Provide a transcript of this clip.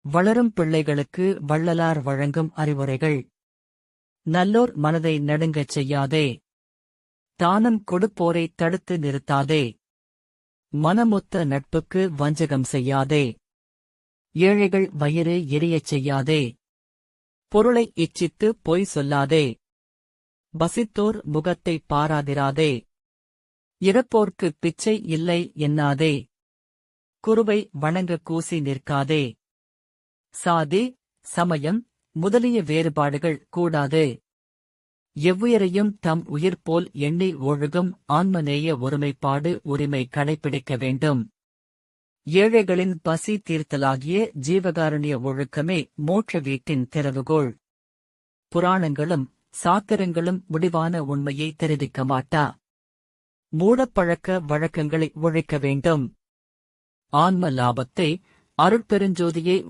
வளரும் பிள்ளைகளுக்கு வள்ளலார் வழங்கும் அறிவுரைகள். நல்லோர் மனதை நடுங்கச் செய்யாதே. தானம் கொடுப்போரை தடுத்து நிறுத்தாதே. மனமொத்த நட்புக்கு வஞ்சகம் செய்யாதே. ஏழைகள் வயிறு எரியச் செய்யாதே. பொருளை இச்சித்து பொய் சொல்லாதே. பசித்தோர் முகத்தை பாராதிராதே. இறப்போர்க்கு பிச்சை இல்லை எண்ணாதே. குருவை வணங்க கூசி நிற்காதே. சாதி, சமயம் முதலிய வேறுபாடுகள் கூடாது. எவ்வுயிரையும் தம் உயிர் போல் எண்ணி ஒழுகும் ஆன்மநேய ஒருமைப்பாடு உரிமை கடைப்பிடிக்க வேண்டும். ஏழைகளின் பசி தீர்த்தலாகிய ஜீவகாருண்ய ஒழுக்கமே மோட்ச வீட்டின் திறவுகோள். புராணங்களும் சாத்திரங்களும் முடிவான உண்மையை தெரிவிக்க மாட்டா. மூடப்பழக்க வழக்கங்களை ஒழிக்க வேண்டும். ஆன்ம லாபத்தை அருட்பெருஞ்சோதியே